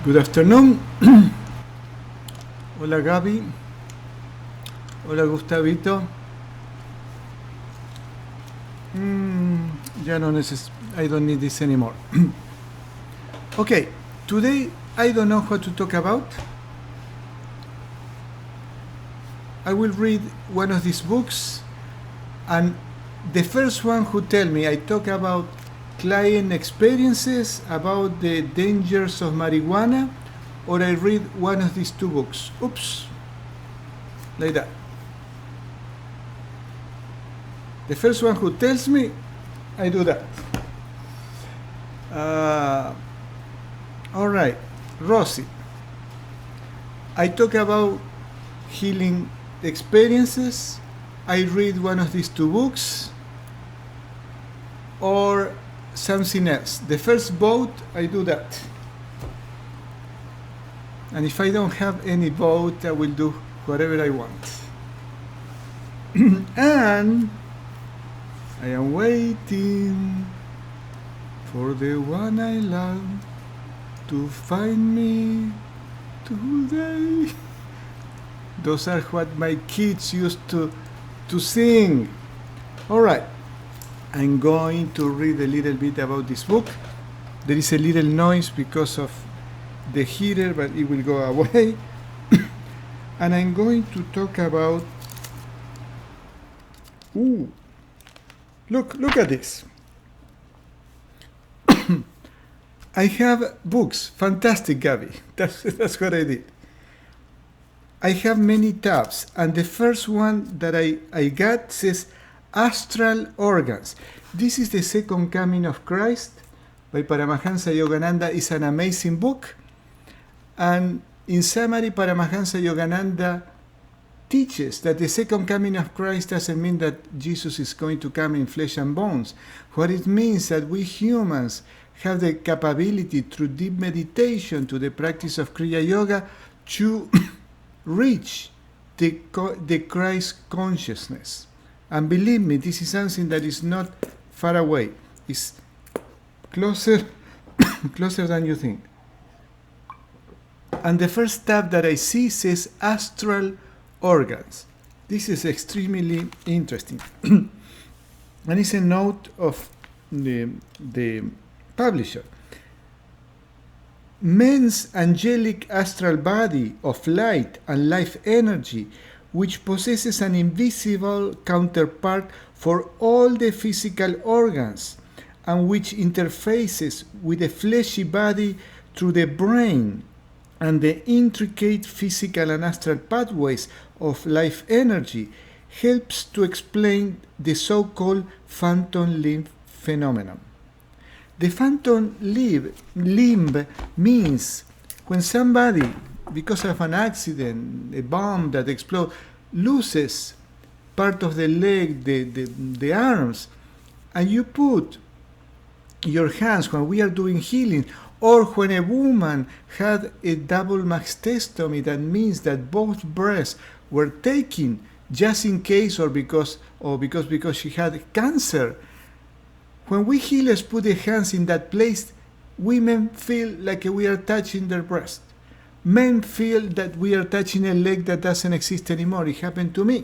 Good afternoon. Hola Gaby. Hola Gustavito. Ya no I don't need this anymore. Okay, today I don't know what to talk about. I will read one of these books, and the first one who tell me I talk about client experiences, about the dangers of marijuana, or I read one of these two books. Oops. Like that. The first one who tells me, I do that. All right, Rosie. I talk about healing experiences. I read one of these two books, or something else. The first vote, I do that. And if I don't have any vote, I will do whatever I want. And I am waiting for the one I love to find me today. Those are what my kids used to sing. All right. I'm going to read a little bit about this book. There is a little noise because of the heater, but it will go away. And I'm going to talk about... Ooh, look at this. I have books. Fantastic, Gabby. That's what I did. I have many tabs, and the first one that I got says Astral Organs. This is the Second Coming of Christ by Paramahansa Yogananda. It's an amazing book. And in summary, Paramahansa Yogananda teaches that the second coming of Christ doesn't mean that Jesus is going to come in flesh and bones. What it means that we humans have the capability through deep meditation, to the practice of Kriya Yoga, to reach the Christ consciousness. And believe me, this is something that is not far away. It's closer than you think. And the first tab that I see says Astral Organs. This is extremely interesting. And it's a note of the publisher. Man's angelic astral body of light and life energy, which possesses an invisible counterpart for all the physical organs, and which interfaces with the fleshy body through the brain and the intricate physical and astral pathways of life energy, helps to explain the so-called phantom limb phenomenon. The phantom limb means when somebody, because of an accident, a bomb that explodes, loses part of the leg, the arms, and you put your hands when we are doing healing, or when a woman had a double mastectomy, that means that both breasts were taken just in case, or because she had cancer. When we healers put the hands in that place, women feel like we are touching their breast. Men feel that we are touching a leg that doesn't exist anymore. It happened to me.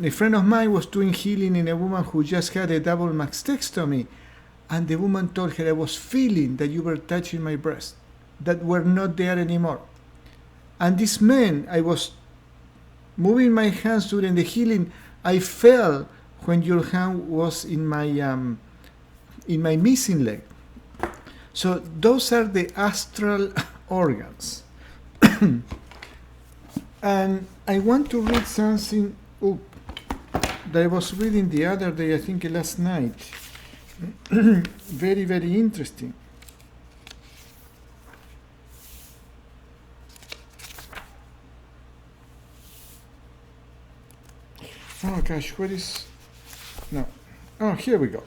A friend of mine was doing healing in a woman who just had a double mastectomy, and the woman told her, I was feeling that you were touching my breast, that were not there anymore. And this man, I was moving my hands during the healing, I felt when your hand was in my missing leg. So those are the astral organs. And I want to read something that I was reading the other day, I think last night. Very, very interesting. Oh gosh, where is... No. Oh, here we go.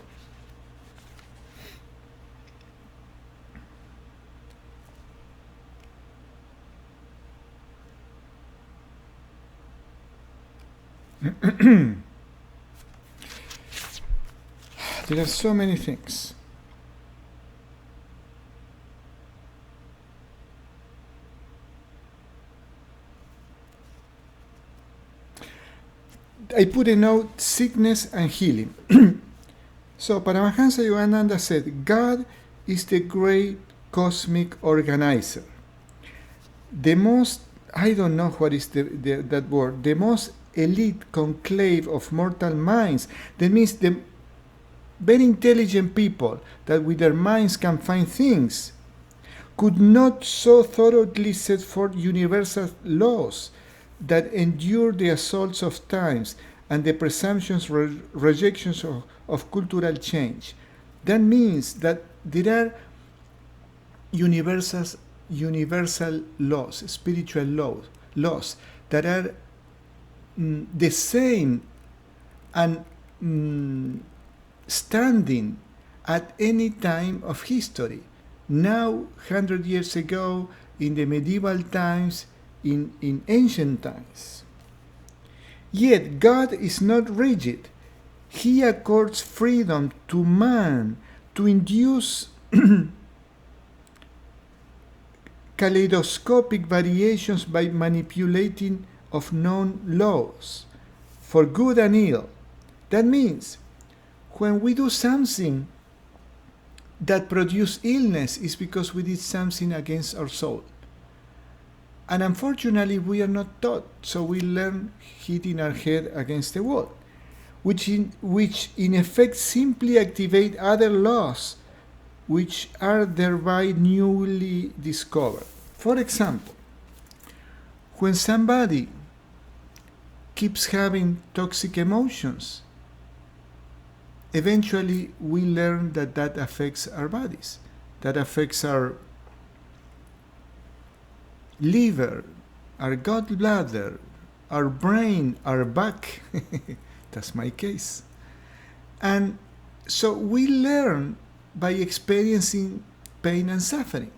There are so many things. I put a note, sickness and healing. So Paramahansa Yogananda said, God is the great cosmic organizer. The most, I don't know what is that word, the most elite conclave of mortal minds. That means the very intelligent people that with their minds can find things could not so thoroughly set forth universal laws that endure the assaults of times and the presumptions, rejections of cultural change. That means that there are universal laws, spiritual laws that are the same and standing at any time of history. Now, 100 years ago, in the medieval times, in ancient times. Yet God is not rigid. He accords freedom to man to induce kaleidoscopic variations by manipulating of known laws for good and ill. That means when we do something that produces illness is because we did something against our soul. And unfortunately, we are not taught, so we learn hitting our head against the wall, which in effect simply activate other laws which are thereby newly discovered. For example, when somebody keeps having toxic emotions, eventually we learn that affects our bodies, that affects our liver, our gallbladder, our brain, our back. That's my case. And so we learn by experiencing pain and suffering.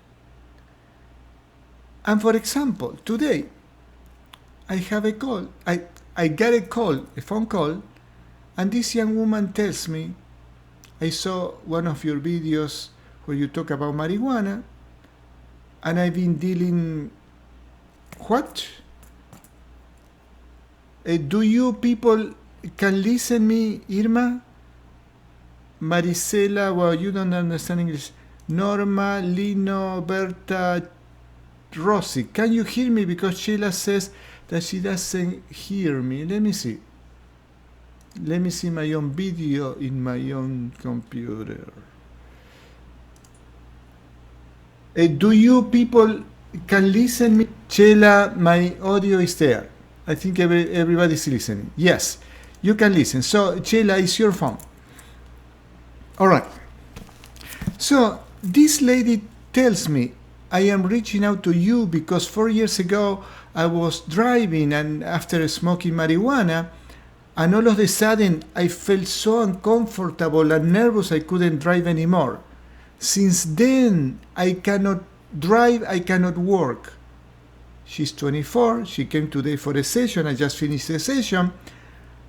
And for example, today I have a call. I got a phone call, and this young woman tells me, I saw one of your videos where you talk about marijuana, and I've been dealing. What? Do you people can listen me, Irma? Marisela, well, you don't understand English. Norma, Lino, Berta, Rossi. Can you hear me? Because Sheila says that she doesn't hear me. Let me see. Let me see my own video in my own computer. Do you people can listen me? Sheila, my audio is there. I think everybody's listening. Yes, you can listen. So, Sheila, it's your phone. All right. So, this lady tells me, I am reaching out to you because 4 years ago I was driving and after smoking marijuana, and all of a sudden I felt so uncomfortable and nervous I couldn't drive anymore. Since then, I cannot drive, I cannot work. She's 24, she came today for a session, I just finished the session,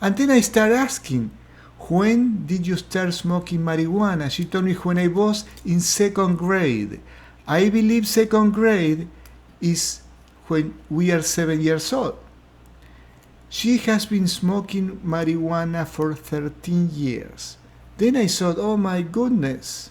and then I start asking, when did you start smoking marijuana? She told me when I was in 2nd grade. I believe 2nd grade is when we are 7 years old. She has been smoking marijuana for 13 years. Then I thought, oh my goodness,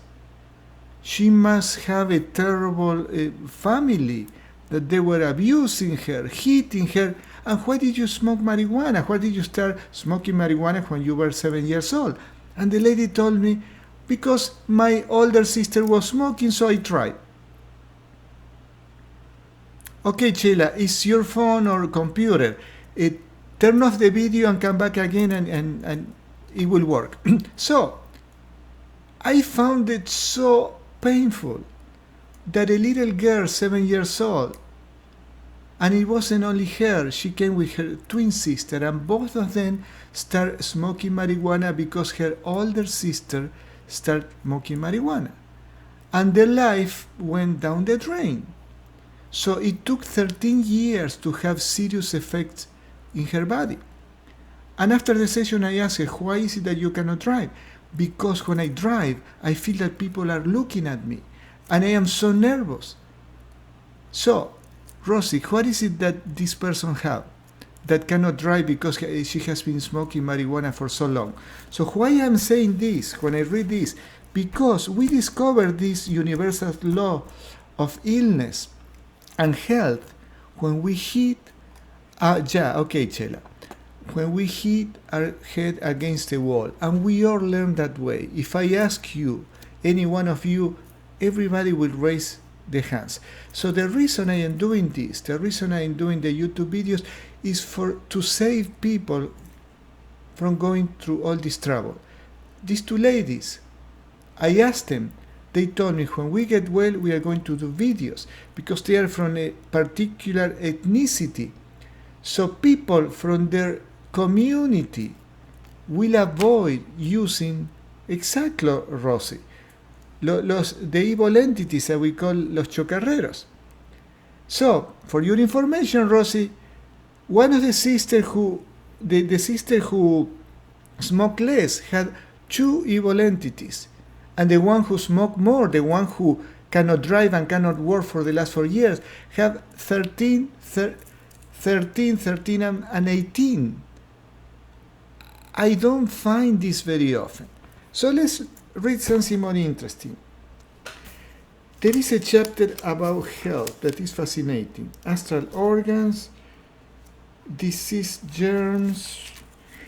she must have a terrible family, that they were abusing her, hitting her. And why did you smoke marijuana? Why did you start smoking marijuana when you were 7 years old? And the lady told me, because my older sister was smoking, so I tried. Okay, Sheila, it's your phone or computer. Turn off the video and come back again and it will work. So, I found it so painful that a little girl, 7 years old, and it wasn't only her, she came with her twin sister, and both of them started smoking marijuana because her older sister started smoking marijuana. And their life went down the drain. So it took 13 years to have serious effects in her body. And after the session I asked her, why is it that you cannot drive? Because when I drive, I feel that people are looking at me, and I am so nervous. So, Rosie, what is it that this person have? that cannot drive because she has been smoking marijuana for so long. So why I'm saying this when I read this? Because we discovered this universal law of illness and health when we hit, Chela, when we hit our head against the wall, and we all learn that way. If I ask you, any one of you, everybody will raise their hands. So the reason I am doing this, the reason I am doing the YouTube videos, is to save people from going through all this trouble. These two ladies, I asked them, they told me when we get well, we are going to do videos because they are from a particular ethnicity. So people from their community will avoid using, exactly, Rosy, the evil entities that we call los chocarreros. So, for your information, Rosy, one of the sisters the sister who smoked less had 2 evil entities. And the one who smoked more, the one who cannot drive and cannot work for the last 4 years, have 13, and 18. I don't find this very often. So let's read something more interesting. There is a chapter about health that is fascinating. Astral organs, disease germs,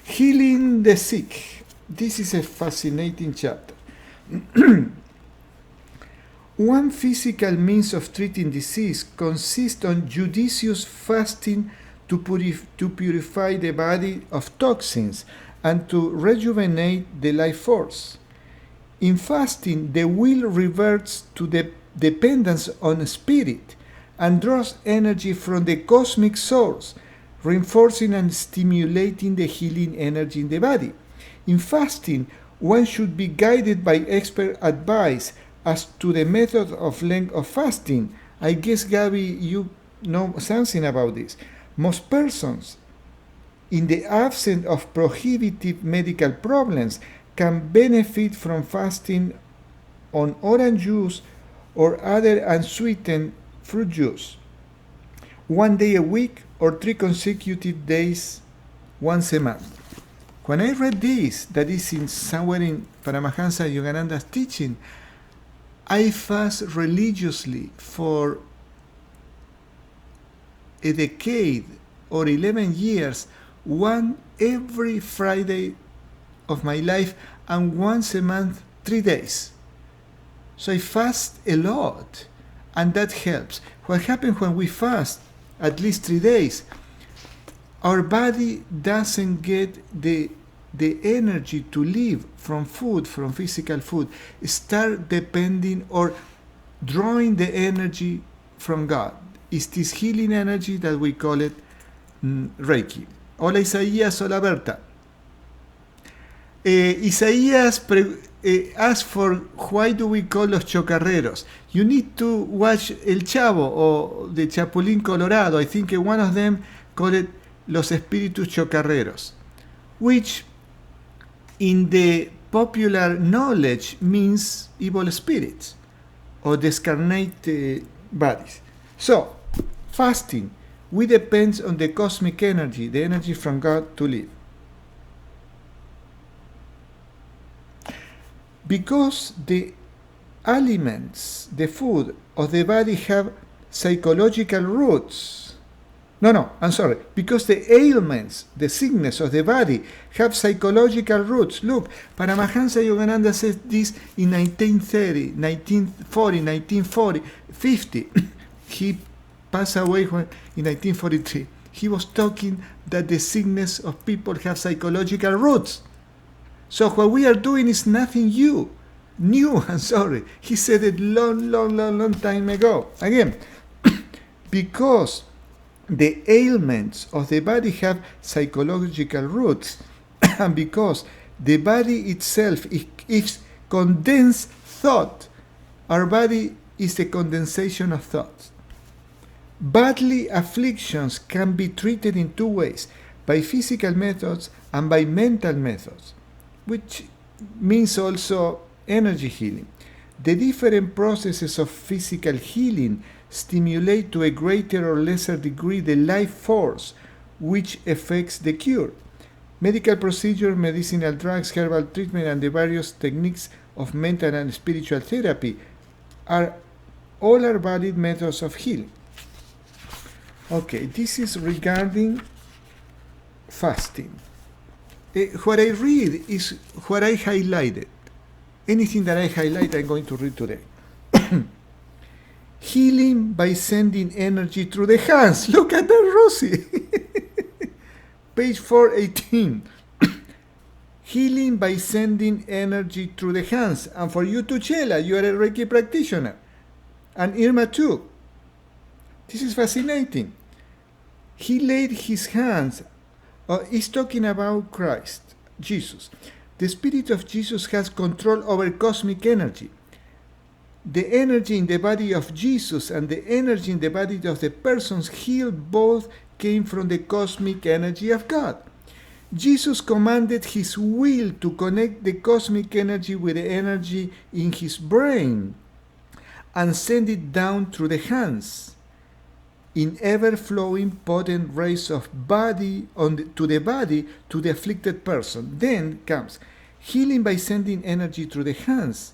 healing the sick. This is a fascinating chapter. One physical means of treating disease consists on judicious fasting to purify the body of toxins and to rejuvenate the life force. In fasting, the will reverts to the dependence on spirit and draws energy from the cosmic source, reinforcing and stimulating the healing energy in the body. In fasting, one should be guided by expert advice as to the method of length of fasting. I guess, Gabby, you know something about this. Most persons, in the absence of prohibitive medical problems, can benefit from fasting on orange juice or other unsweetened fruit juice 1 day a week or 3 consecutive days once a month. When I read this, that is in somewhere in Paramahansa Yogananda's teaching, I fast religiously for a decade or 11 years, one every Friday of my life and once a month, 3 days. So I fast a lot, and that helps. What happens when we fast at least 3 days? Our body doesn't get the energy to live from food, from physical food. Start depending or drawing the energy from God. It's this healing energy that we call it Reiki. Hola Isaías, hola Berta. Isaías asked for why do we call los chocarreros. You need to watch El Chavo or the Chapulín Colorado. I think one of them called it los espíritus chocarreros, which in the popular knowledge means evil spirits or discarnate bodies. So, fasting, we depend on the cosmic energy, the energy from God to live. Because the aliments, the food of the body have psychological roots. Because the ailments, the sickness of the body have psychological roots. Look, Paramahansa Yogananda said this in 1930, 1940, 1940, 50. He passed away in 1943. He was talking that the sickness of people have psychological roots. So what we are doing is nothing new. He said it long time ago. Again, because the ailments of the body have psychological roots, and because the body itself is condensed thought, our body is the condensation of thoughts. Bodily afflictions can be treated in 2 ways, by physical methods and by mental methods, which means also energy healing. The different processes of physical healing stimulate to a greater or lesser degree the life force, which affects the cure. Medical procedure, medicinal drugs, herbal treatment, and the various techniques of mental and spiritual therapy all are valid methods of healing. Okay, this is regarding fasting. What I read is what I highlighted. Anything that I highlight, I'm going to read today. Healing by sending energy through the hands. Look at that, Rosie. Page 418. Healing by sending energy through the hands. And for you too, Chela, you are a Reiki practitioner. And Irma too. This is fascinating. He laid his hands. He's talking about Christ, Jesus. The Spirit of Jesus has control over cosmic energy. The energy in the body of Jesus and the energy in the body of the persons healed both came from the cosmic energy of God. Jesus commanded his will to connect the cosmic energy with the energy in his brain and send it down through the hands in ever-flowing potent rays of body to the afflicted person. Then comes healing by sending energy through the hands.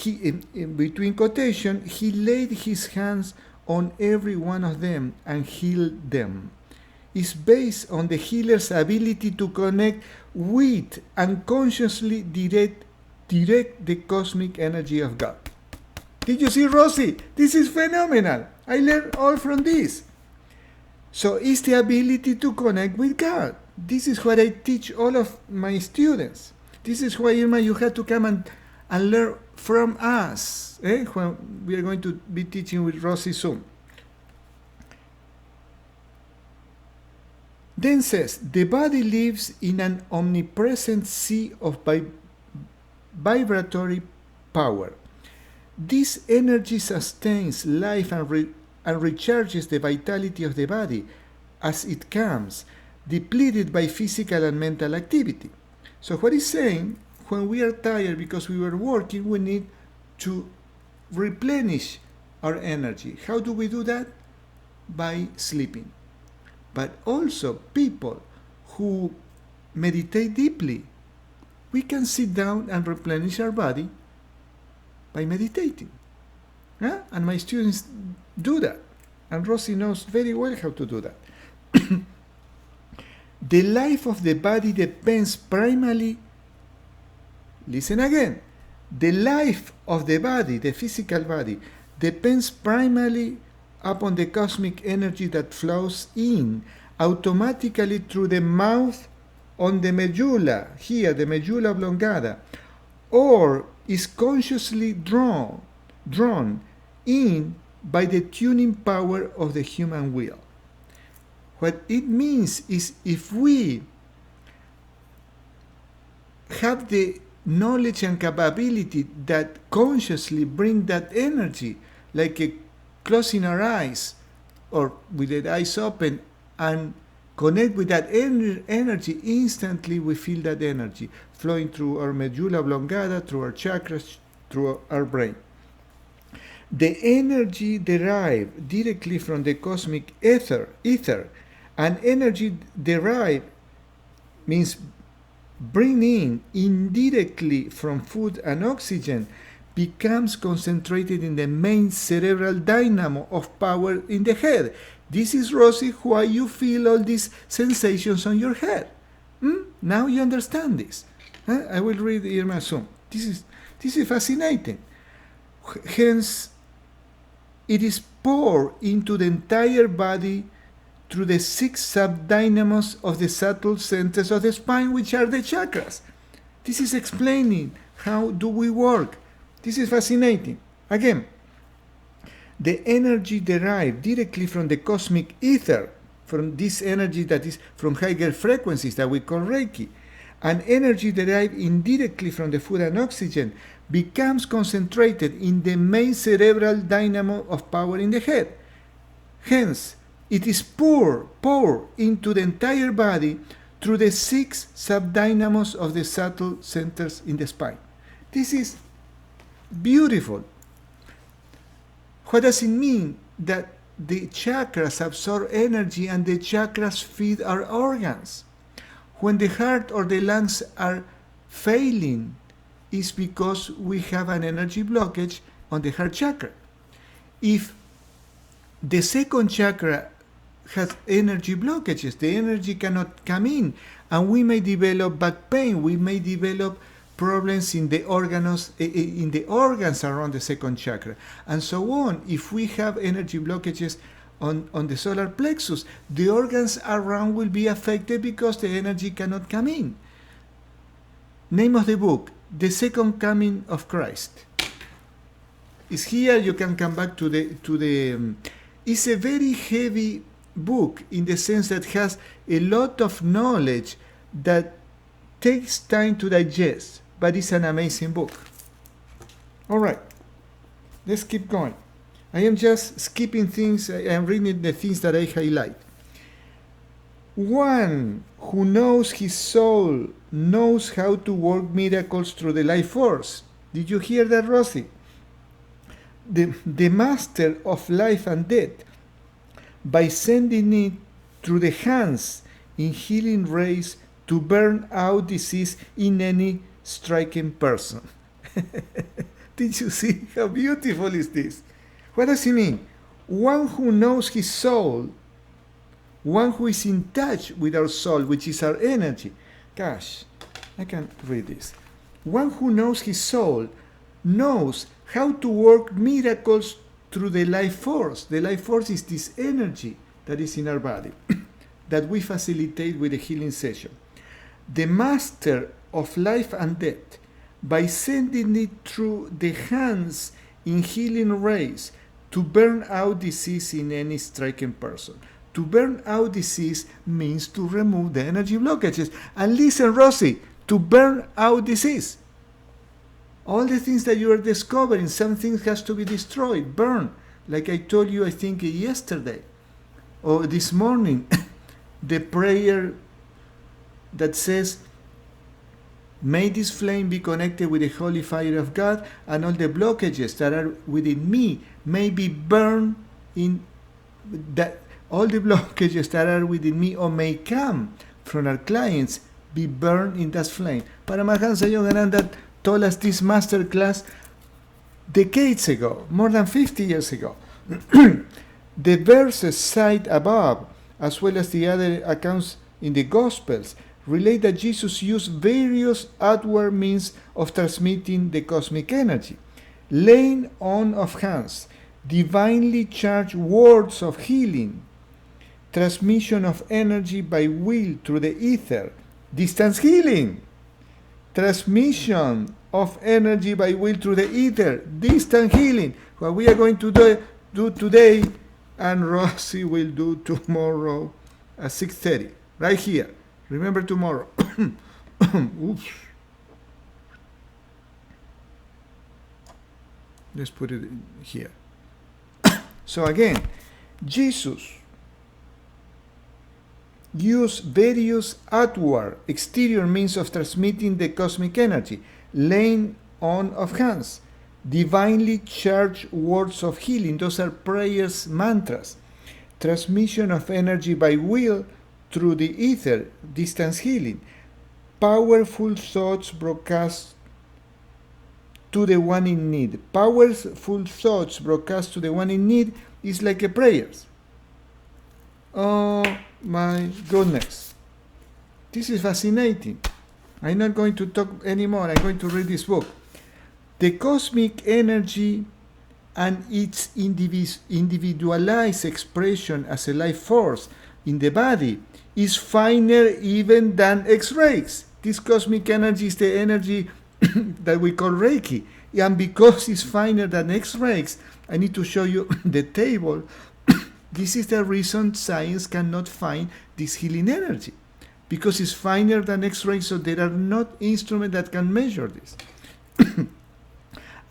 In between quotation, he laid his hands on every one of them and healed them. It's based on the healer's ability to connect with and consciously direct the cosmic energy of God. Did you see, Rosie? This is phenomenal. I learned all from this. So it's the ability to connect with God. This is what I teach all of my students. This is why, Irma, you had to come and learn from us, when we are going to be teaching with Rosie soon. Then says, the body lives in an omnipresent sea of vibratory power. This energy sustains life and recharges the vitality of the body as it comes, depleted by physical and mental activity. So what he's saying, when we are tired because we were working, we need to replenish our energy. How do we do that? By sleeping. But also people who meditate deeply, we can sit down and replenish our body by meditating. And my students do that. And Rosie knows very well how to do that. The life of the body depends primarily, listen again, the life of the body, the physical body, depends primarily upon the cosmic energy that flows in automatically through the mouth on the medulla, here, the medulla oblongata, or is consciously drawn in by the tuning power of the human will. What it means is if we have the knowledge and capability that consciously bring that energy, like closing our eyes or with the eyes open and connect with that energy, instantly we feel that energy flowing through our medulla oblongata, through our chakras, through our brain. The energy derived directly from the cosmic ether, and energy derived means bringing indirectly from food and oxygen, becomes concentrated in the main cerebral dynamo of power in the head. This is, Rosie, why you feel all these sensations on your head. Now you understand this. I will read Irma soon. This is fascinating. Hence, it is poured into the entire body through the 6 sub-dynamos of the subtle centers of the spine, which are the chakras. This is explaining how do we work. This is fascinating. Again, the energy derived directly from the cosmic ether, from this energy that is from higher frequencies that we call Reiki, and energy derived indirectly from the food and oxygen becomes concentrated in the main cerebral dynamo of power in the head. Hence, it is poured into the entire body through the 6 sub-dynamos of the subtle centers in the spine. This is beautiful. What does it mean? That the chakras absorb energy and the chakras feed our organs. When the heart or the lungs are failing, it's because we have an energy blockage on the heart chakra. If the second chakra has energy blockages, the energy cannot come in, and we may develop back pain, we may develop problems in the organs around the second chakra, and so on. If we have energy blockages on the solar plexus, the organs around will be affected because the energy cannot come in. Name of the book, The Second Coming of Christ. Is here. You can come back to the it's a very heavy book in the sense that has a lot of knowledge that takes time to digest, but it's an amazing book. All right, let's keep going. I am just skipping things. I am reading the things that I highlight. One who knows his soul knows how to work miracles through the life force. Did you hear that, Rosie? The master of life and death, by sending it through the hands in healing rays to burn out disease in any striking person. Did you see how beautiful is this? What does he mean? One who knows his soul, one who is in touch with our soul, which is our energy. Gosh, I can't read this. One who knows his soul knows how to work miracles through the life force. The life force is this energy that is in our body that we facilitate with a healing session. The master of life and death, by sending it through the hands in healing rays to burn out disease in any striking person. To burn out disease means to remove the energy blockages. And listen, Rosie, to burn out disease. All the things that you are discovering, some things has to be destroyed, burned. Like I told you, I think yesterday or this morning, the prayer that says, may this flame be connected with the holy fire of God, and all the blockages that are within me may be burned in that. All the blockages that are within me or may come from our clients be burned in that flame. Paramahansa Yogananda told us this master class decades ago, more than 50 years ago. The verses cited above, as well as the other accounts in the Gospels, relate that Jesus used various outward means of transmitting the cosmic energy. Laying on of hands, divinely charged words of healing, transmission of energy by will through the ether, distance healing, transmission of energy by will through the ether, distant healing. What we are going to do today, and Rosie will do tomorrow at 6:30, right here. Remember tomorrow. Oops. Let's put it here. So again, Jesus used various outward, exterior means of transmitting the cosmic energy, laying on of hands, divinely charged words of healing, those are prayers, mantras, transmission of energy by will through the ether, distance healing, powerful thoughts broadcast to the one in need. Powerful thoughts broadcast to the one in need is like a prayers. Oh my goodness. This is fascinating. I'm not going to talk anymore. I'm going to read this book. The cosmic energy and its individualized expression as a life force in the body is finer even than X-rays. This cosmic energy is the energy that we call Reiki. And because it's finer than X-rays, I need to show you the table. This is the reason science cannot find this healing energy, because it's finer than X-rays, so there are not instruments that can measure this.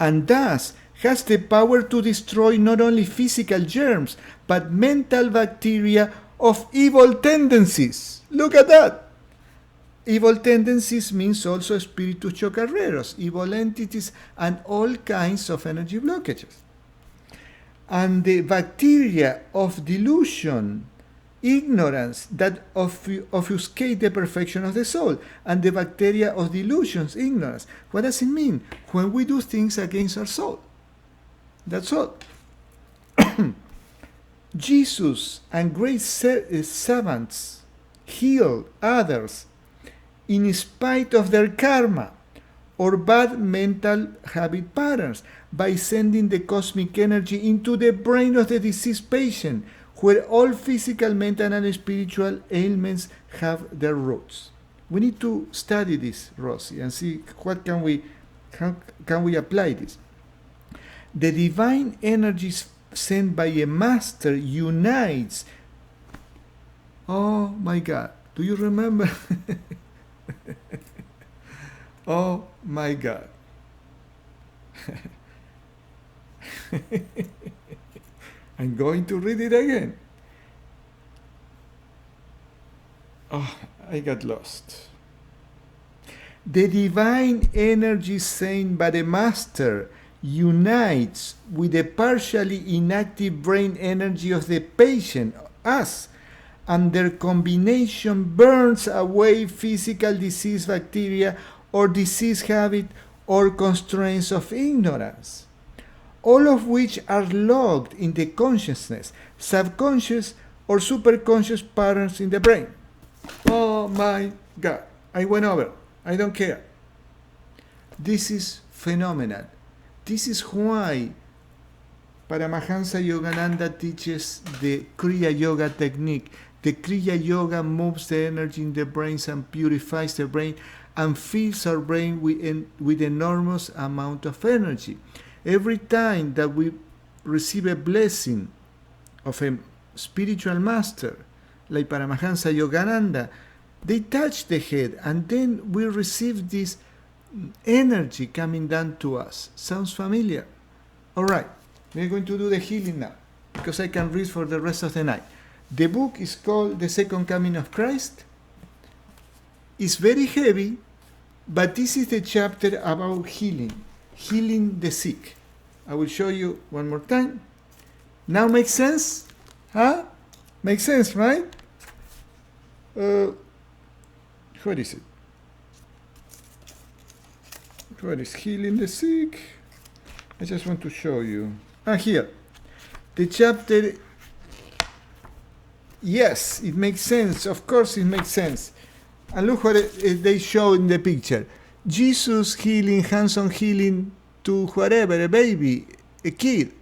And thus has the power to destroy not only physical germs, but mental bacteria of evil tendencies. Look at that. Evil tendencies means also spiritus chocarreros, evil entities, and all kinds of energy blockages. and the bacteria of delusion, ignorance, that obfuscate the perfection of the soul, and the bacteria of delusions, ignorance. What does it mean? When we do things against our soul. That's all. Jesus and great servants heal others in spite of their karma or bad mental habit patterns by sending the cosmic energy into the brain of the diseased patient, where all physical, mental, and spiritual ailments have their roots. We need to study this, Rosie, and see how can we apply this. The divine energies sent by a master unites. Oh my God, do you remember? Oh my God. I'm going to read it again. Oh, I got lost. The divine energy sent by the master unites with the partially inactive brain energy of the patient, us, and their combination burns away physical disease bacteria or disease habit or constraints of ignorance, all of which are logged in the consciousness, subconscious or superconscious patterns in the brain. Oh my God, I went over. I don't care. This is phenomenal. This is why Paramahansa Yogananda teaches the Kriya Yoga technique. The Kriya Yoga moves the energy in the brains and purifies the brain and fills our brain with enormous amount of energy. Every time that we receive a blessing of a spiritual master, like Paramahansa Yogananda, they touch the head and then we receive this energy coming down to us. Sounds familiar? All right, we're going to do the healing now because I can read for the rest of the night. The book is called The Second Coming of Christ. It's very heavy, but this is the chapter about healing the sick. I will show you one more time. Now makes sense? Huh? Makes sense, right? Where is it? Where is healing the sick? I just want to show you. Here. The chapter. Yes, it makes sense. Of course it makes sense. And look what they show in the picture. Jesus healing, hands-on healing to whatever, a baby, a kid.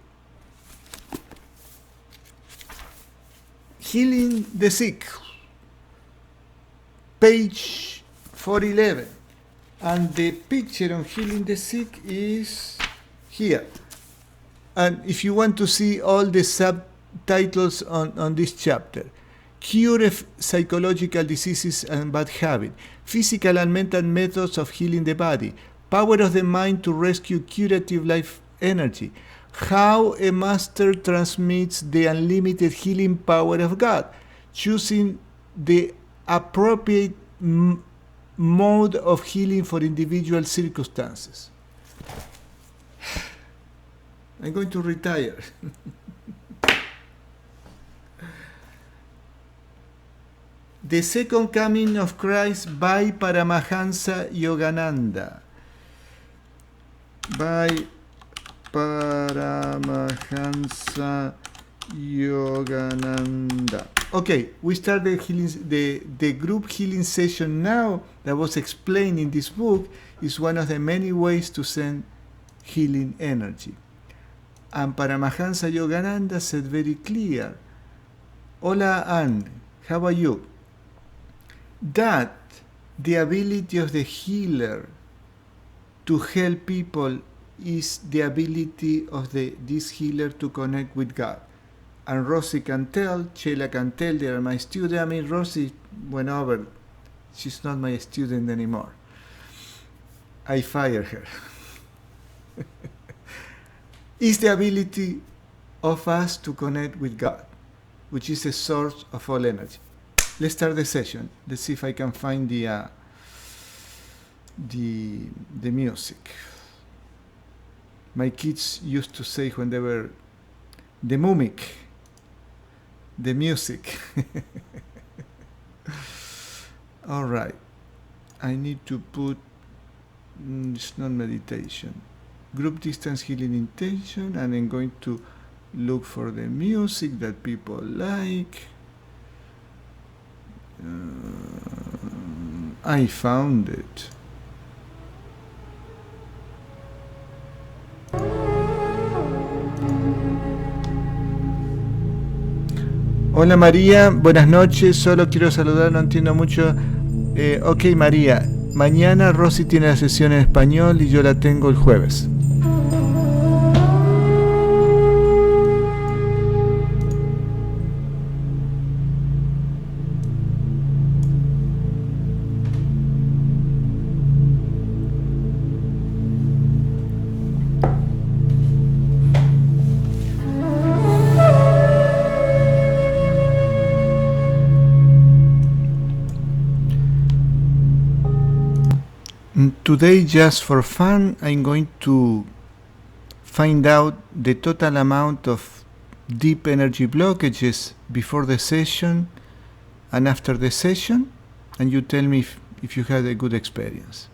Healing the sick. Page 411. And the picture on healing the sick is here. And if you want to see all the subtitles on this chapter, cure psychological diseases and bad habit, physical and mental methods of healing the body, power of the mind to rescue curative life energy, how a master transmits the unlimited healing power of God, choosing the appropriate mode of healing for individual circumstances. I'm going to retire. The Second Coming of Christ by Paramahansa Yogananda. By Paramahansa Yogananda. Okay, we start the group healing session now that was explained in this book is one of the many ways to send healing energy. And Paramahansa Yogananda said very clear, Hola Anne, how are you? That the ability of the healer to help people is the ability of this healer to connect with God. And Rosie can tell, Sheila can tell, they are my student. I mean, Rosie went over. She's not my student anymore. I fired her. Is the ability of us to connect with God, which is the source of all energy. Let's start the session. Let's see if I can find the music. My kids used to say when they were the mimic, the music. All right. I need to put, it's not meditation, group distance healing intention, and I'm going to look for the music that people like. I found it. Hola María, buenas noches, solo quiero saludar, no entiendo mucho. Ok María, mañana Rosy tiene la sesión en español y yo la tengo el jueves. Today, just for fun, I'm going to find out the total amount of deep energy blockages before the session and after the session, and you tell me if you had a good experience.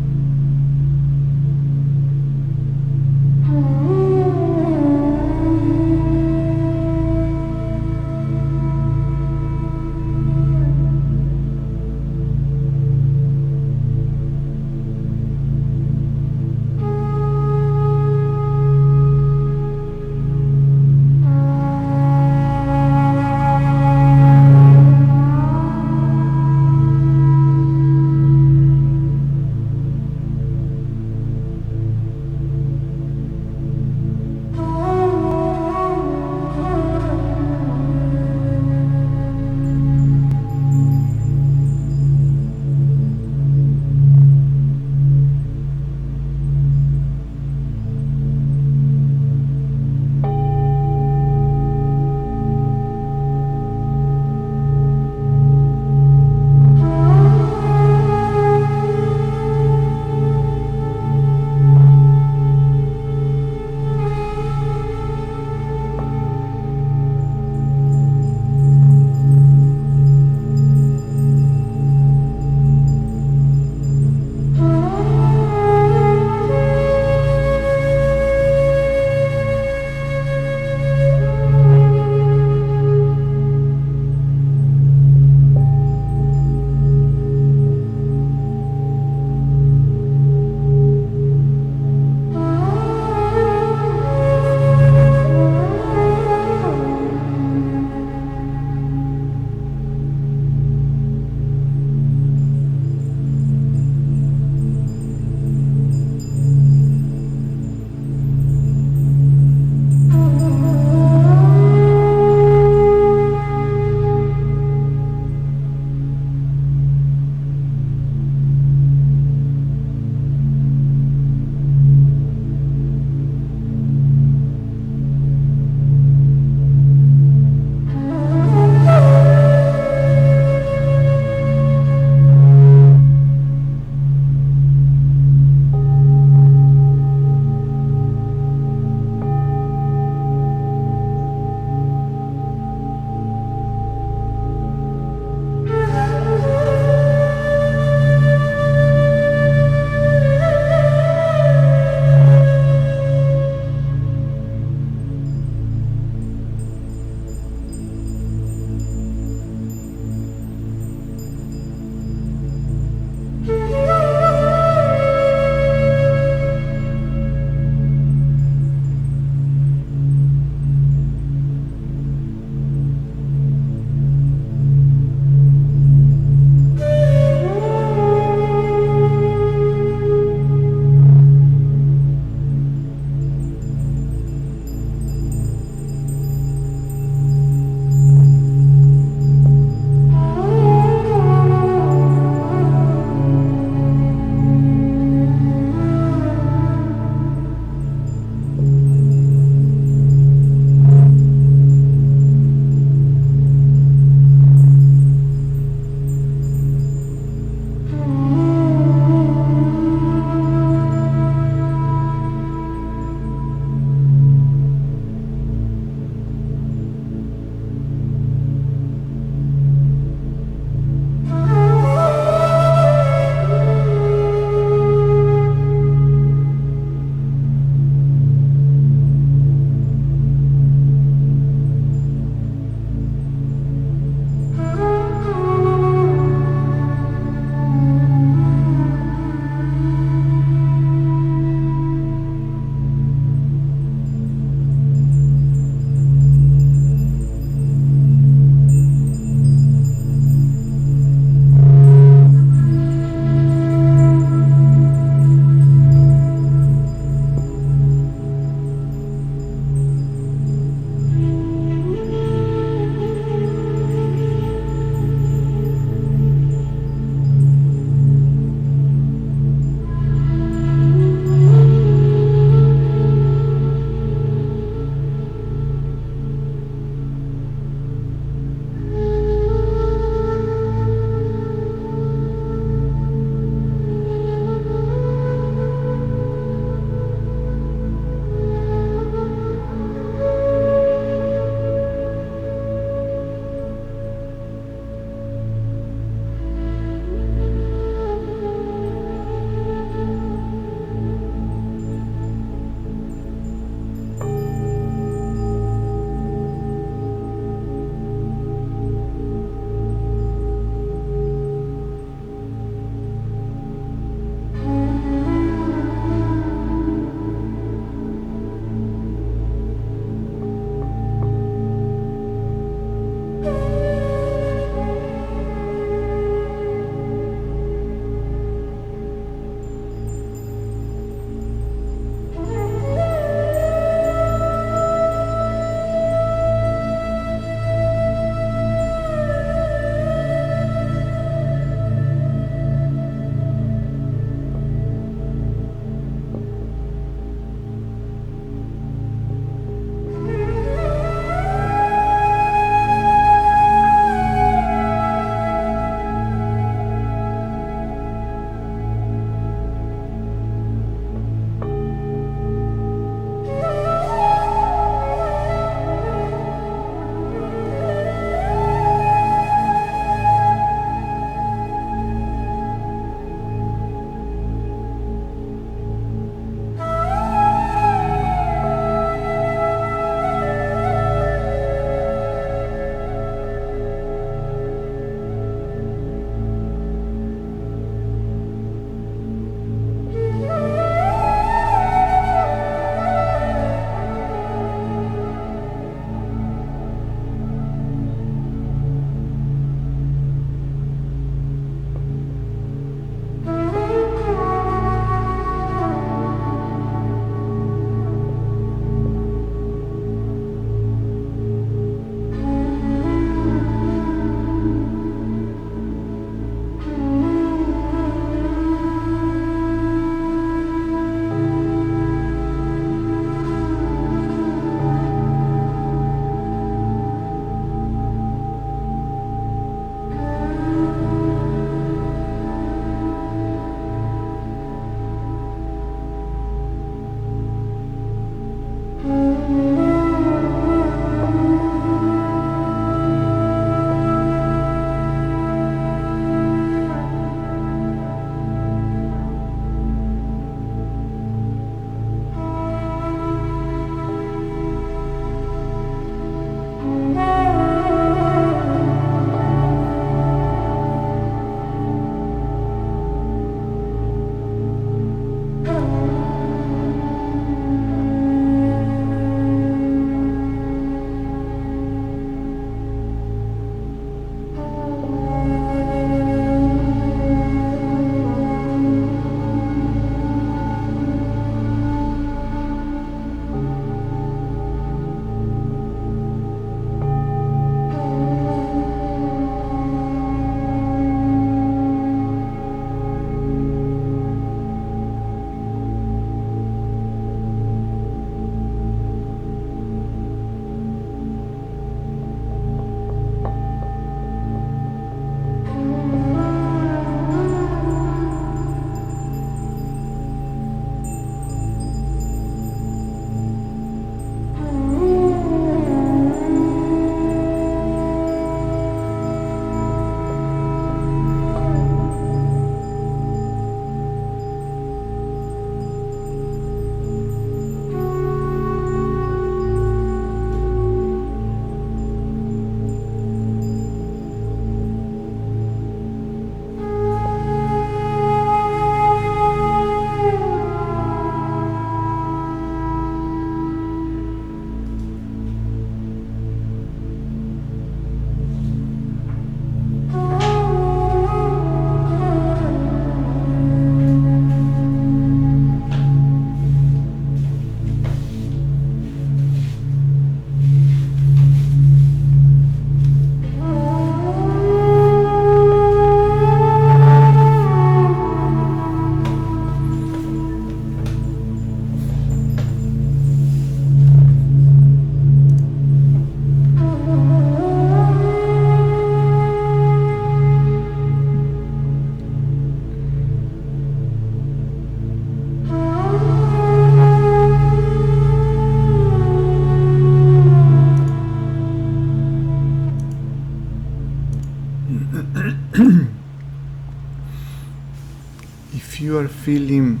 you are feeling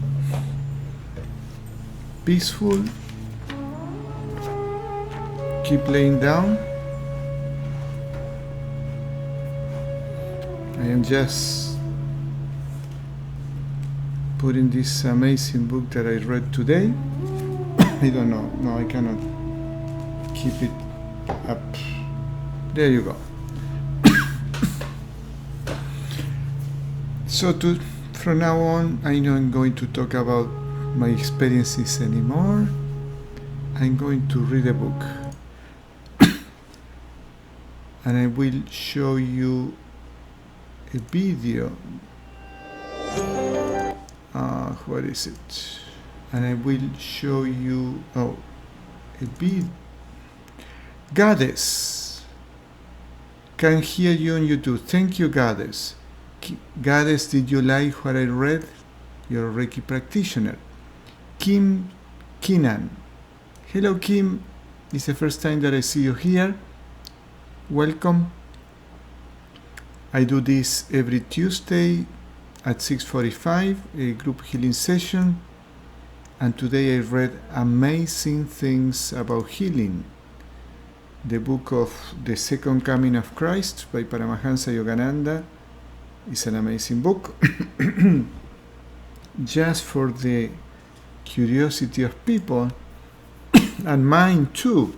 peaceful, keep laying down. I am just putting this amazing book that I read today. I don't know. No, I cannot keep it up. There you go. So from now on, I'm not going to talk about my experiences anymore. I'm going to read a book. And I will show you a video. What is it? And I will show you a video. Goddess can hear you on YouTube. Thank you, Goddess. Goddess, did you like what I read? You're a Reiki practitioner. Kim Keenan. Hello, Kim. It's the first time that I see you here. Welcome. I do this every Tuesday at 6:45, a group healing session. And today I read Amazing Things About Healing, the book of The Second Coming of Christ by Paramahansa Yogananda. It's an amazing book. Just for the curiosity of people, and mine too,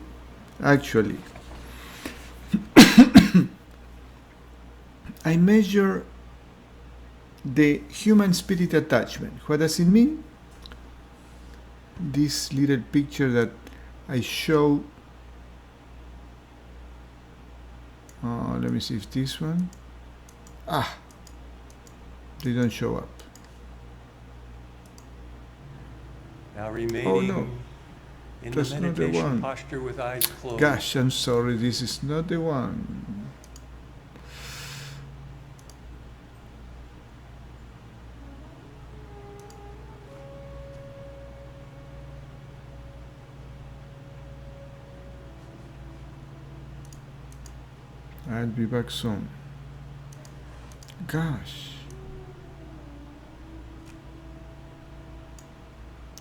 actually. I measure the human spirit attachment. What does it mean? This little picture that I show. Let me see if this one. They don't show up. Now remaining Oh no, in that's the not the meditation one. posture with eyes closed. Gosh, I'm sorry, this is not the one. I'll be back soon. Gosh.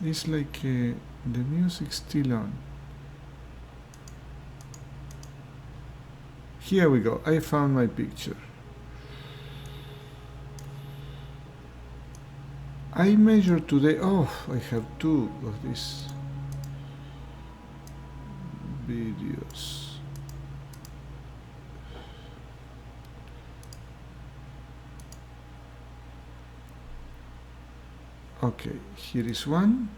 It's like the music's still on. Here we go. I found my picture. I measured today. Oh, I have two of these videos. Okay, here is one,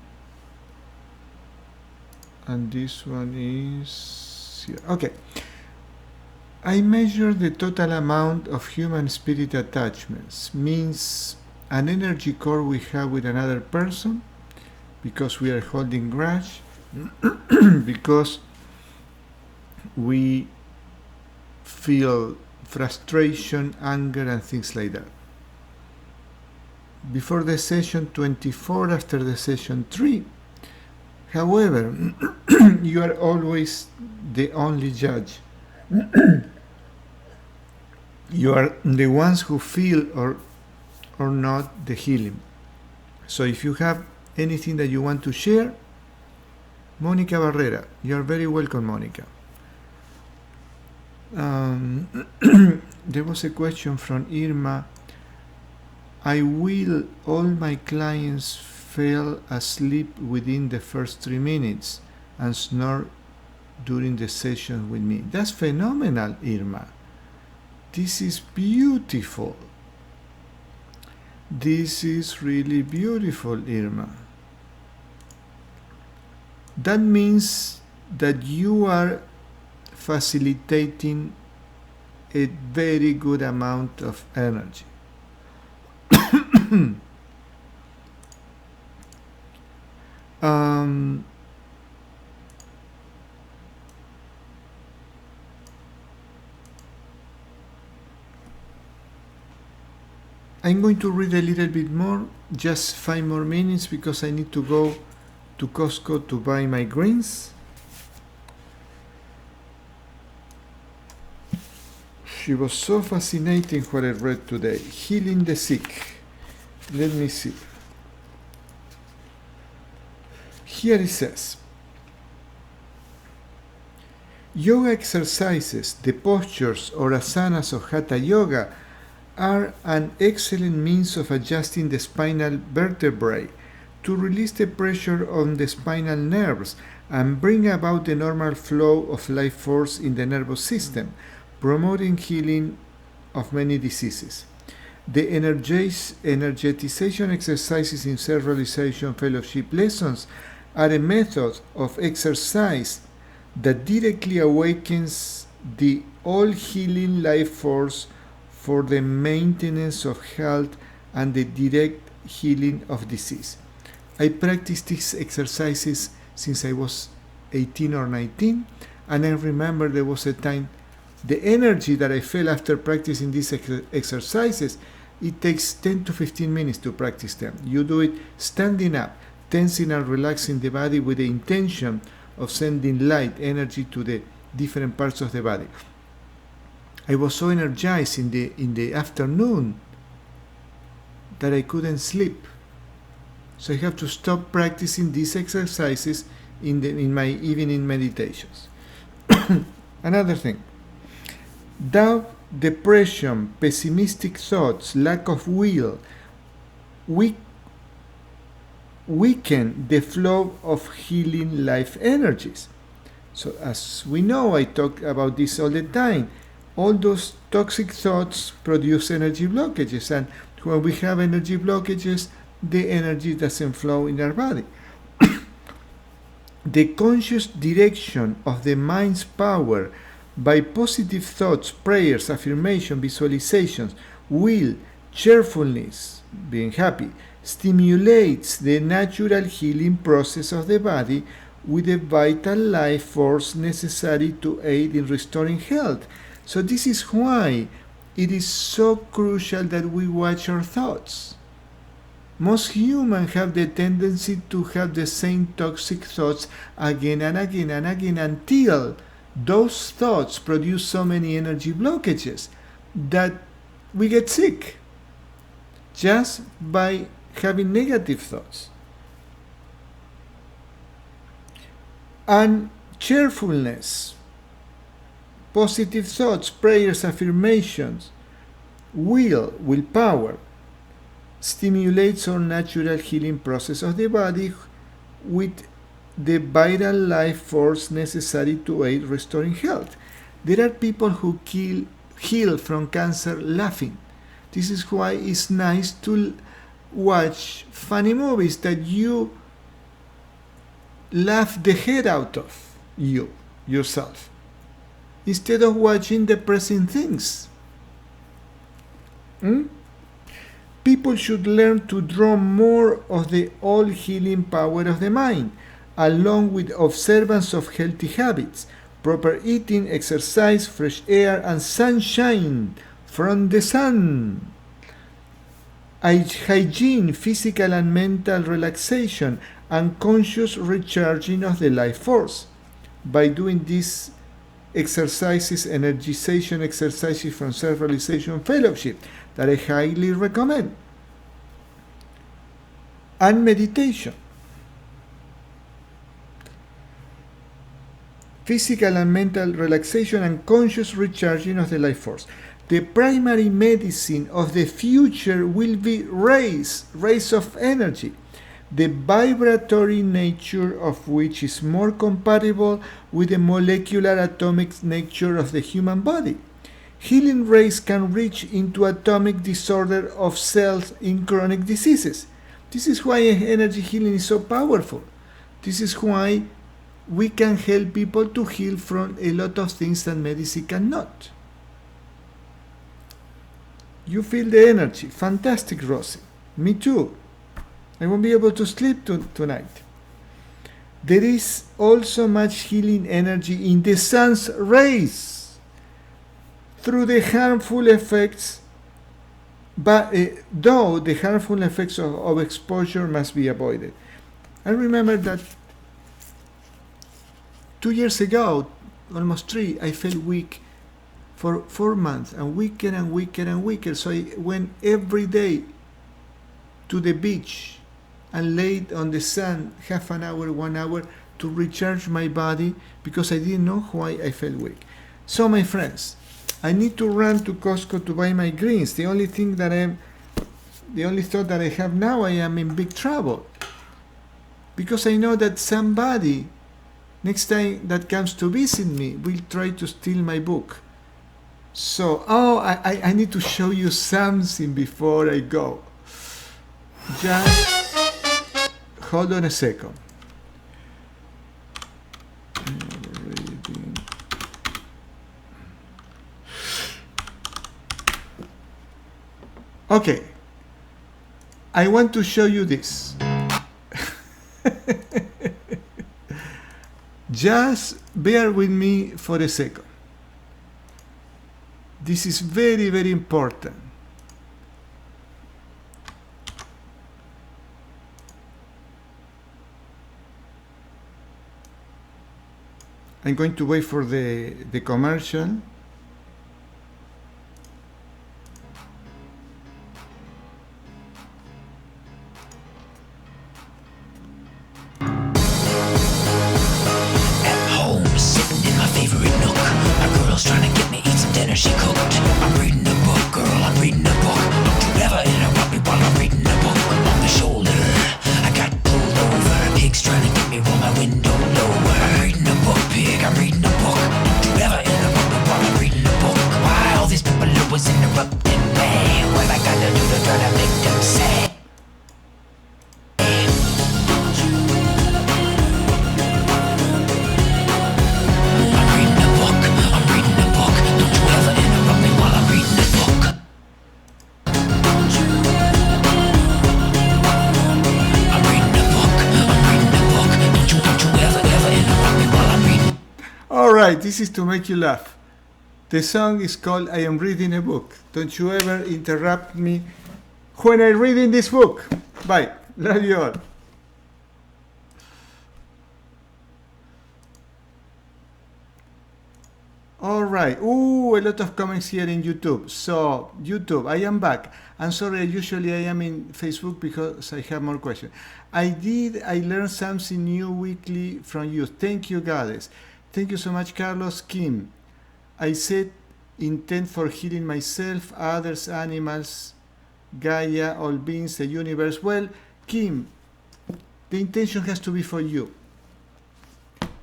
and this one is here. Okay, I measure the total amount of human spirit attachments, means an energy core we have with another person, because we are holding grudge, because we feel frustration, anger, and things like that. Before the session 24, after the session 3. However, you are always the only judge. You are the ones who feel or not the healing. So if you have anything that you want to share, Monica Barrera, you are very welcome, Monica. There was a question from Irma. I will all my clients fell asleep within the first 3 minutes and snore during the session with me. That's phenomenal, Irma. This is beautiful. This is really beautiful, Irma. That means that you are facilitating a very good amount of energy. I'm going to read a little bit more, just 5 more minutes, because I need to go to Costco to buy my greens. She was so fascinating what I read today. Healing the sick. Let me see. Here it says, yoga exercises, the postures or asanas of Hatha Yoga, are an excellent means of adjusting the spinal vertebrae to release the pressure on the spinal nerves and bring about the normal flow of life force in the nervous system, promoting healing of many diseases. The energization exercises in self-realization fellowship lessons are a method of exercise that directly awakens the all-healing life force for the maintenance of health and the direct healing of disease. I practiced these exercises since I was 18 or 19, and I remember there was a time, the energy that I felt after practicing these exercises, it takes 10 to 15 minutes to practice them. You do it standing up, tensing and relaxing the body with the intention of sending light energy to the different parts of the body. I was so energized in the afternoon that I couldn't sleep. So I have to stop practicing these exercises in my evening meditations. Another thing, doubt, depression, pessimistic thoughts, lack of will, weaken the flow of healing life energies. So as we know, I talk about this all the time, all those toxic thoughts produce energy blockages, and when we have energy blockages, the energy doesn't flow in our body. The conscious direction of the mind's power by positive thoughts, prayers, affirmation, visualizations, will, cheerfulness, being happy, stimulates the natural healing process of the body with the vital life force necessary to aid in restoring health. So this is why it is so crucial that we watch our thoughts. Most humans have the tendency to have the same toxic thoughts again and again and again until those thoughts produce so many energy blockages that we get sick just by having negative thoughts. And cheerfulness, positive thoughts, prayers, affirmations, willpower, stimulates our natural healing process of the body with the vital life force necessary to aid restoring health. There are people who heal from cancer laughing. This is why it's nice to watch funny movies that you laugh the head out of yourself, instead of watching depressing things. People should learn to draw more of the all-healing power of the mind, along with observance of healthy habits, proper eating, exercise, fresh air, and sunshine from the sun. Hygiene, physical and mental relaxation, and conscious recharging of the life force. By doing these exercises, energization exercises from self-realization fellowship, that I highly recommend. And meditation. Physical and mental relaxation and conscious recharging of the life force. The primary medicine of the future will be rays of energy, the vibratory nature of which is more compatible with the molecular atomic nature of the human body. Healing rays can reach into atomic disorder of cells in chronic diseases. This is why energy healing is so powerful. This is why we can help people to heal from a lot of things that medicine cannot. You feel the energy. Fantastic, Rosie. Me too. I won't be able to sleep tonight. There is also much healing energy in the sun's rays through the harmful effects, but though the harmful effects of exposure must be avoided. I remember that 2 years ago, almost 3, I felt weak for 4 months, and weaker and weaker and weaker. So I went every day to the beach and laid on the sun half an hour, 1 hour to recharge my body because I didn't know why I felt weak. So my friends, I need to run to Costco to buy my greens. The only thought that I have now, I am in big trouble. Because I know that somebody, next time that comes to visit me, will try to steal my book. So, I need to show you something before I go. Just hold on a second. Okay, I want to show you this. Just bear with me for a second. This is very, very important. I'm going to wait for the commercial. She cooked. I'm reading a book, girl, I'm reading a book. Don't you ever interrupt me while I'm reading a book. On the shoulder, I got pulled over. Pigs trying to get me, roll my window lower. I'm reading a book, pig, I'm reading a book. Don't you ever interrupt me while I'm reading a book. Why all these people always interrupting me? What I gotta do to try to make them say? Alright, this is to make you laugh. The song is called I Am Reading a Book. Don't you ever interrupt me when I'm reading this book. Bye. Love you all. Alright. Ooh, a lot of comments here in YouTube. So, YouTube, I am back. I'm sorry, usually I am in Facebook because I have more questions. I learned something new weekly from you. Thank you, Goddess. Thank you so much, Carlos. Kim, I set intent for healing myself, others, animals, Gaia, all beings, the universe. Well, Kim, the intention has to be for you.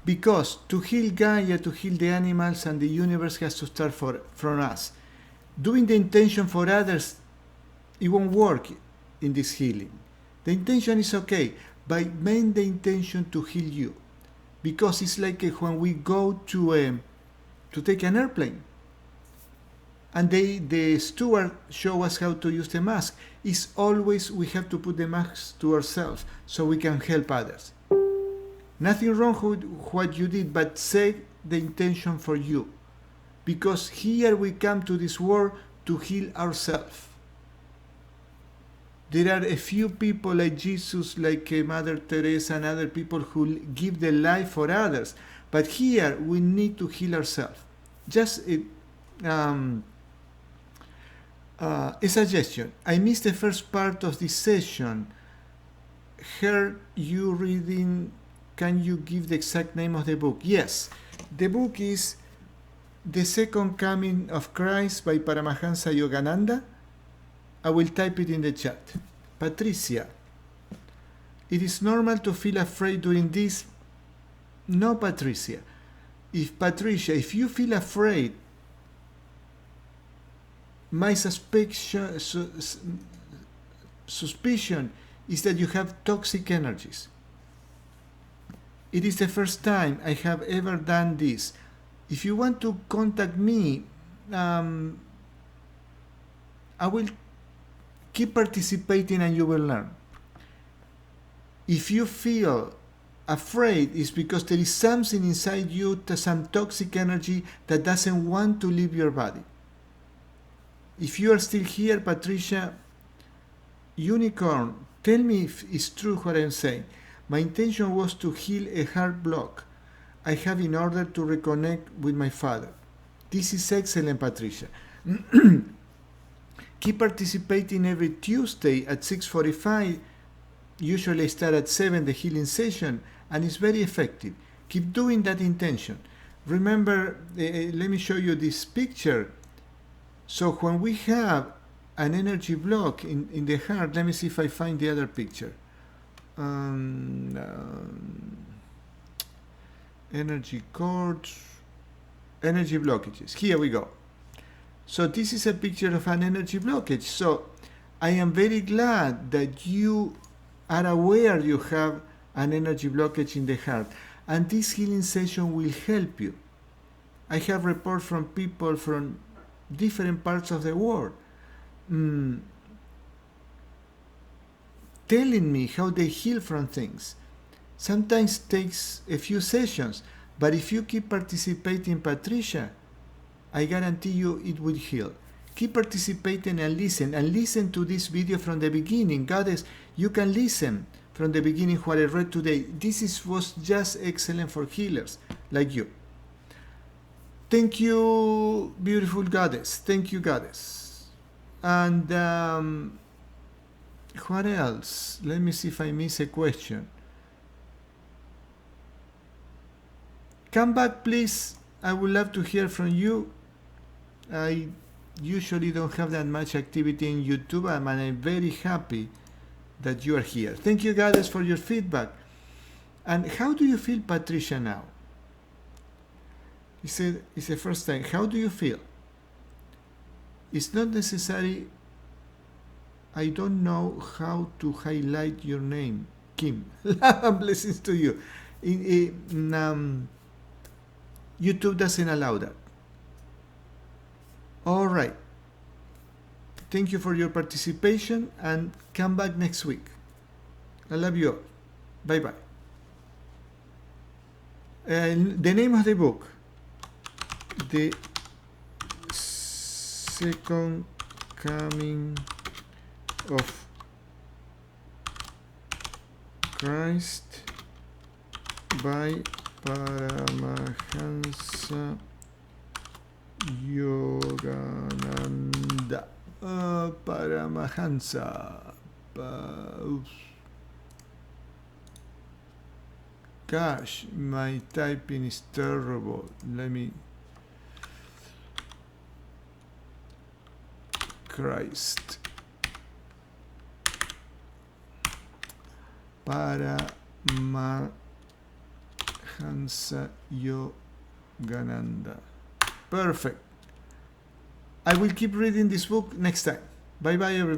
Because to heal Gaia, to heal the animals and the universe has to start from us. Doing the intention for others, it won't work in this healing. The intention is okay, but make the intention to heal you. Because it's like when we go to take an airplane and the steward show us how to use the mask. It's always we have to put the mask to ourselves so we can help others. Nothing wrong with what you did, but set the intention for you. Because here we come to this world to heal ourselves. There are a few people like Jesus, like Mother Teresa and other people who give their life for others. But here we need to heal ourselves. Just a suggestion. I missed the first part of this session. Heard you reading. Can you give the exact name of the book? Yes. The book is The Second Coming of Christ by Paramahansa Yogananda. I will type it in the chat. Patricia, it is normal to feel afraid during this. No, Patricia. If you feel afraid, my suspicion is that you have toxic energies. It is the first time I have ever done this. If you want to contact me, I will keep participating and you will learn. If you feel afraid, it's because there is something inside you, some toxic energy that doesn't want to leave your body. If you are still here, Patricia, Unicorn, tell me if it's true what I'm saying. My intention was to heal a heart block I have in order to reconnect with my father. This is excellent, Patricia. Keep participating every Tuesday at 6:45 usually start at 7 the healing session, and it's very effective. Keep doing that intention. Remember, let me show you this picture. So when we have an energy block in the heart, let me see if I find the other picture. Energy cords, energy blockages. Here we go. So this is a picture of an energy blockage. So I am very glad that you are aware you have an energy blockage in the heart, and this healing session will help you. I have reports from people from different parts of the world telling me how they heal from things. Sometimes takes a few sessions, but if you keep participating, Patricia, I guarantee you it will heal. Keep participating and listen to this video from the beginning. Goddess, you can listen from the beginning what I read today. This was just excellent for healers like you. Thank you, beautiful Goddess. Thank you, Goddess. And what else? Let me see if I miss a question. Come back, please. I would love to hear from you. I usually don't have that much activity in YouTube, and I'm very happy that you are here. Thank you, Goddess, for your feedback. And how do you feel, Patricia, now? He said, it's the first time. How do you feel? It's not necessary. I don't know how to highlight your name, Kim. Love and blessings to you. YouTube doesn't allow that. All right. Thank you for your participation, and come back next week. I love you all. Bye-bye. The name of the book, The Second Coming of Christ by Paramahansa Yogananda. Paramahansa. Gosh, my typing is terrible. Let me. Christ. Paramahansa Yogananda. Perfect. I will keep reading this book next time. Bye bye, everybody.